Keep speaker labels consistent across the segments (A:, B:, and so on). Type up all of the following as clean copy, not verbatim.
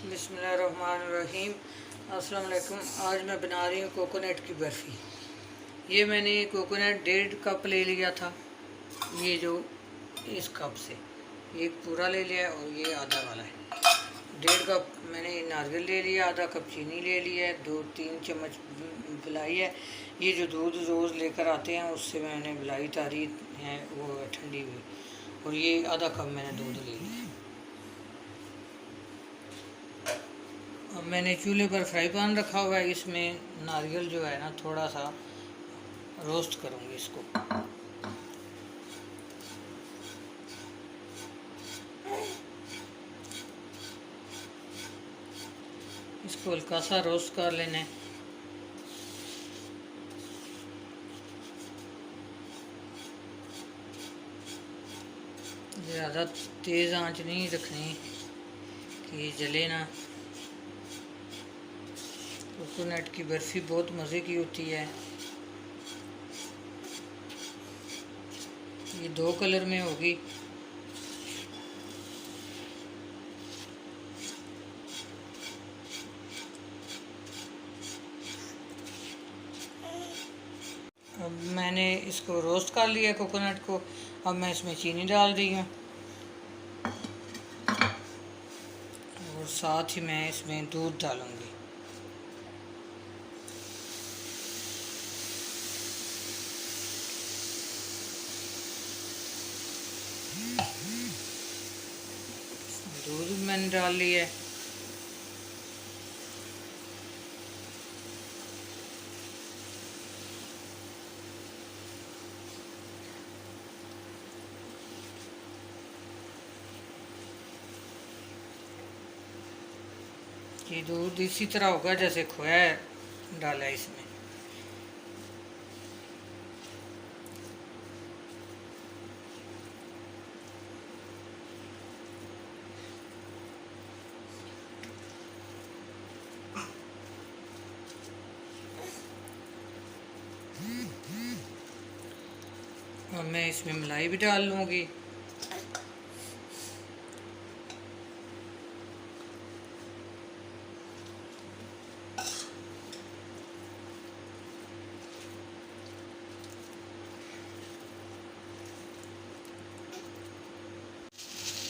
A: बिस्मिल्लाहिर्रहमानिर्रहीम। अस्सलाम वालेकुम। आज मैं बना रही हूँ कोकोनट की बर्फ़ी। ये मैंने कोकोनट 1.5 कप ले लिया था, ये जो इस कप से एक पूरा ले लिया और ये आधा वाला है। 1.5 कप मैंने नारियल ले लिया, आधा कप चीनी ले लिया है, 2-3 चम्मच मलाई है। ये जो दूध रोज़ लेकर आते हैं उससे मैंने मलाई तारी है वो ठंडी हुई, और ये आधा कप मैंने दूध ले लिया। अब मैंने चूल्हे पर फ्राई पैन रखा हुआ है, इसमें नारियल जो है ना थोड़ा सा रोस्ट करूँगी इसको। इसको हल्का सा रोस्ट कर लेना है। ज़्यादा तेज़ आंच नहीं रखनी कि ये जले ना। कोकोनट की बर्फ़ी बहुत मज़े की होती है। ये 2 कलर में होगी। अब मैंने इसको रोस्ट कर लिया कोकोनट को। अब मैं इसमें चीनी डाल रही हूँ और साथ ही मैं इसमें दूध डालूँगी। दूध मैंने डाल लिया है। ये दूध इसी तरह होगा जैसे खोया डाला है इसमें। और मैं इसमें मलाई भी डाल लूँगी।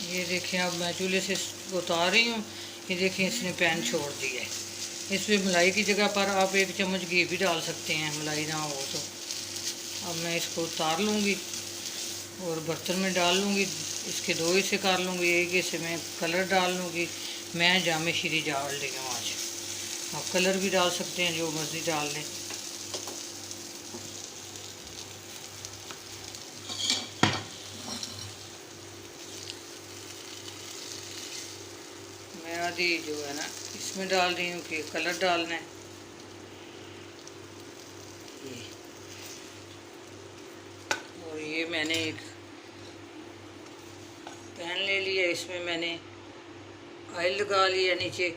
A: ये देखें, अब मैं चूल्हे से उतार रही हूँ। ये देखें, इसने पैन छोड़ दिया है। इसमें मलाई की जगह पर आप 1 चम्मच घी भी डाल सकते हैं, मलाई ना हो तो। अब मैं इसको उतार लूँगी और बर्तन में डाल लूँगी। इसके 2 हिस्से कर लूँगी। एक हिस्से में कलर डाल लूँगी। मैं जामे शीरी डाल रही हूँ आज। आप कलर भी डाल सकते हैं, जो मर्ज़ी डाल लें। मैं आधी जो है ना इसमें डाल रही हूँ कि कलर डालना है। और ये मैंने एक पैन ले लिया, इसमें मैंने ऑयल लगा लिया नीचे।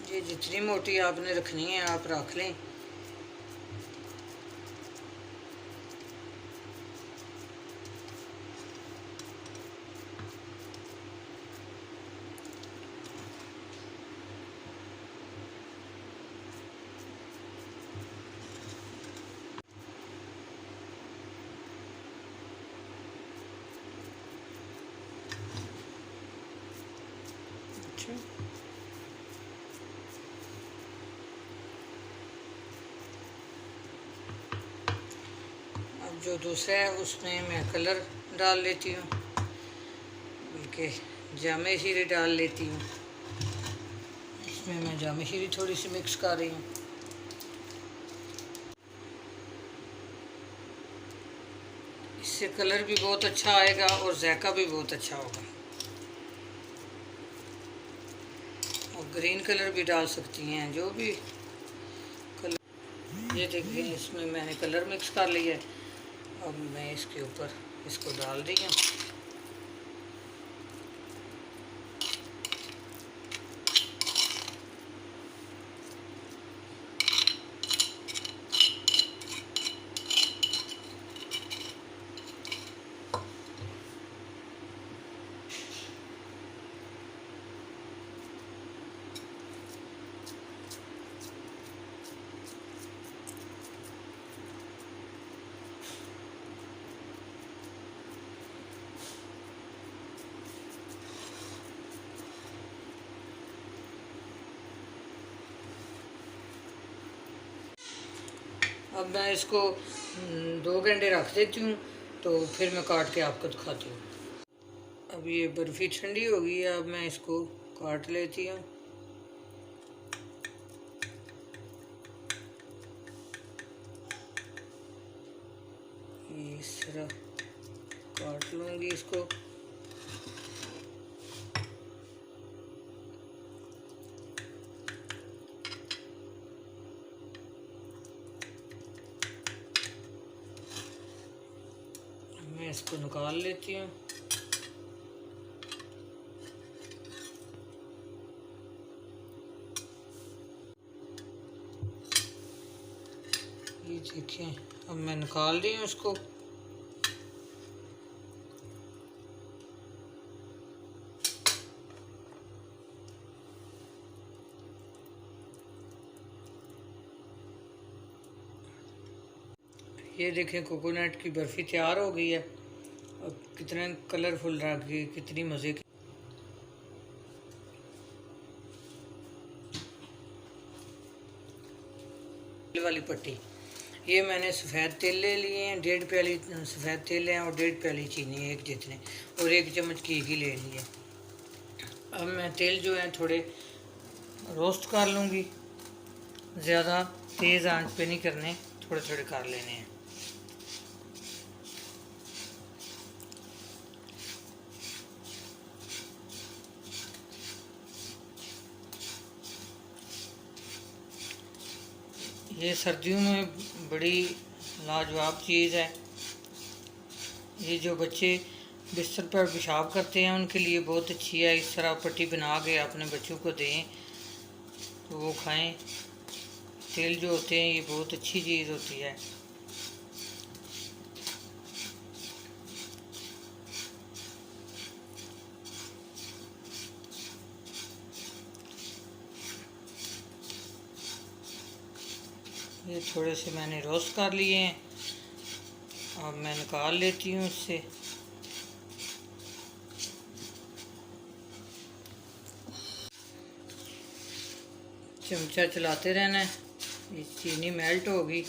A: ये जितनी मोटी आपने रखनी है आप रख लें। अच्छा, अब जो दूसरा है उसमें मैं कलर डाल लेती हूँ, बल्कि जामे शीरी डाल लेती हूँ। इसमें मैं जामे शीरी थोड़ी सी मिक्स कर रही हूँ। इससे कलर भी बहुत अच्छा आएगा और जायका भी बहुत अच्छा होगा। और ग्रीन कलर भी डाल सकती हैं, जो भी ये देखिए इसमें मैंने कलर मिक्स कर लिया है। अब मैं इसके ऊपर इसको डाल दी हूँ। अब मैं इसको 2 घंटे रख देती हूँ, तो फिर मैं काट के आपको दिखाती हूँ। अब ये बर्फ़ी ठंडी हो गई है, अब मैं इसको काट लेती हूँ। इस तरह काट लूँगी इसको। मैं इसको निकाल लेती हूँ। ये देखिए अब मैं निकाल दी हूँ इसको। ये देखें कोकोनट की बर्फ़ी तैयार हो गई है। अब कितने कलरफुल रख गई, कितनी मज़े की वाली पट्टी। ये मैंने सफ़ेद तेल ले लिए हैं, 1.5 प्याली सफ़ेद तेल है और 1.5 प्याली चीनी एक जितने, और 1 चम्मच घी की ले ली है। अब मैं तेल जो है थोड़े रोस्ट कर लूँगी, ज़्यादा तेज़ आंच पे नहीं करने, थोड़े थोड़े कर लेने हैं। ये सर्दियों में बड़ी लाजवाब चीज़ है। ये जो बच्चे बिस्तर पर पेशाब करते हैं उनके लिए बहुत अच्छी है। इस तरह पट्टी बना के अपने बच्चों को दें तो वो खाएं। तेल जो होते हैं ये बहुत अच्छी चीज़ होती है। ये थोड़े से मैंने रोस्ट कर लिए हैं, अब मैं निकाल लेती हूँ इससे। चमचा चलाते रहना है। ये चीनी मेल्ट होगी।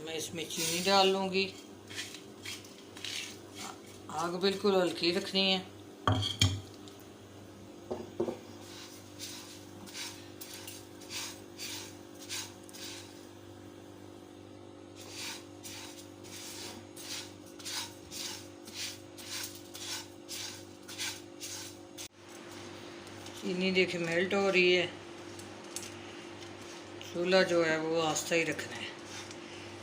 A: मैं इसमें चीनी डाल लूँगी। आग बिल्कुल हल्की रखनी है। चीनी देखिए मेल्ट हो रही है। चूल्हा जो है वो आस्था ही रखना है,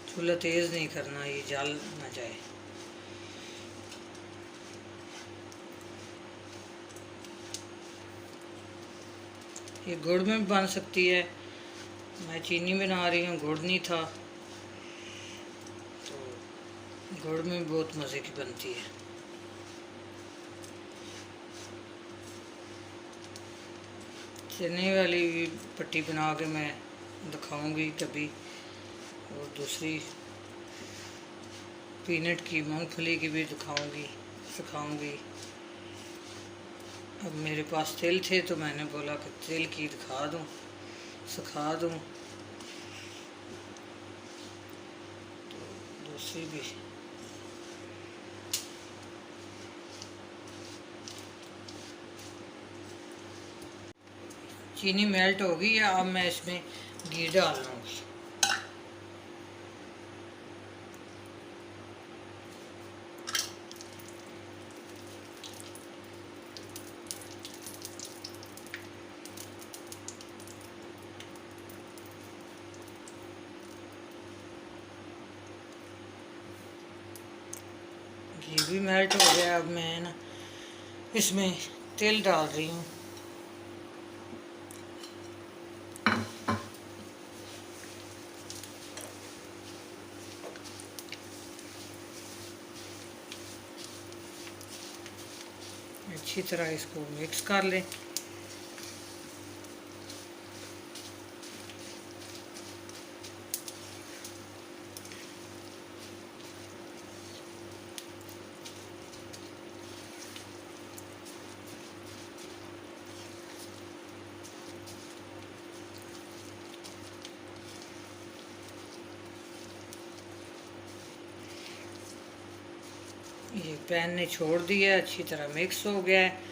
A: चूल्हा तेज़ नहीं करना, ये जल ना जाए। ये गुड़ में भी बन सकती है, मैं चीनी बना रही हूँ, गुड़ नहीं था तो गुड़ में बहुत मज़े की बनती है। चने वाली भी पट्टी बना के मैं दिखाऊंगी कभी, और दूसरी पीनट की मूंगफली की भी सिखाऊंगी। अब मेरे पास तेल थे तो मैंने बोला कि तेल की सिखा दूँ। तो दूसरी भी चीनी मेल्ट हो गई है। अब मैं इसमें घी डाल लूँगी। घी भी मेल्ट हो गया। अब मैं ना इसमें तेल डाल रही हूँ। अच्छी तरह इसको मिक्स कर लें। ये पैन ने छोड़ दिया, अच्छी तरह मिक्स हो गया है।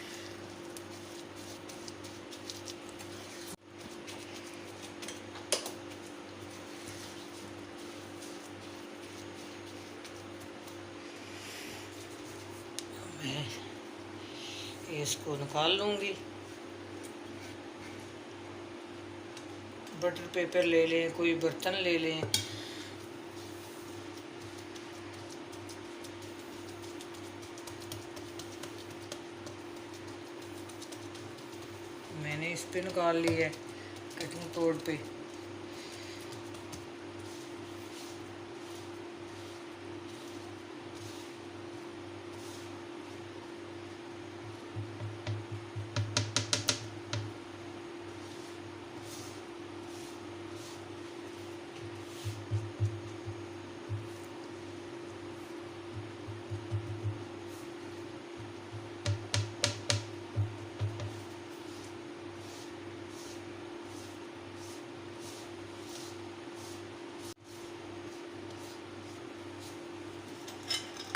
A: मैं इसको निकाल लूँगी। बटर पेपर ले लें, कोई बर्तन ले लें। मैंने इस पे निकाल लिया है कटिंग बोर्ड पे।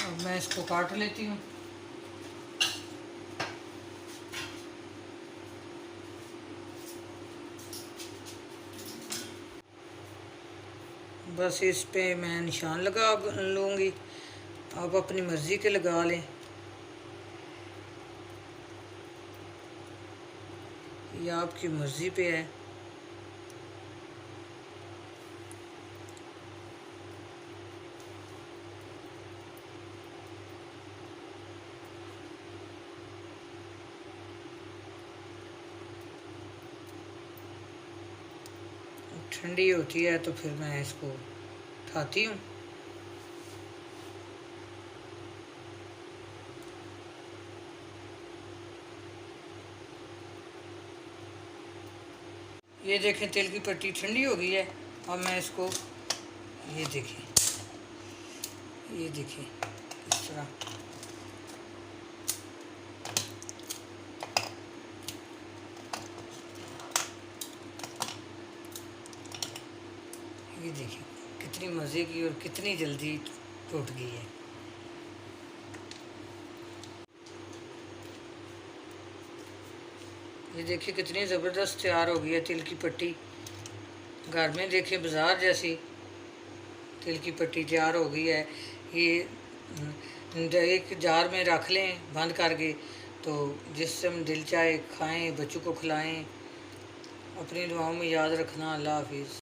A: अब मैं इसको काट लेती हूँ। बस इस पे मैं निशान लगा लूँगी। आप अपनी मर्ज़ी के लगा लें, ये आपकी मर्ज़ी पे है। ठंडी होती है तो फिर मैं इसको उठाती हूँ। ये देखें तेल की पट्टी ठंडी हो गई है। अब मैं इसको ये देखें इस तरह ये देखिए कितनी मज़े की और कितनी जल्दी टूट गई है। ये देखिए कितनी ज़बरदस्त तैयार हो गई है तिल की पट्टी। घर में देखिए बाज़ार जैसी तिल की पट्टी तैयार हो गई है। ये एक जार में रख लें बंद करके, तो जिस समय दिल चाहे खाएं, बच्चों को खिलाएं। अपनी दुआओं में याद रखना। अल्लाह हाफिज़।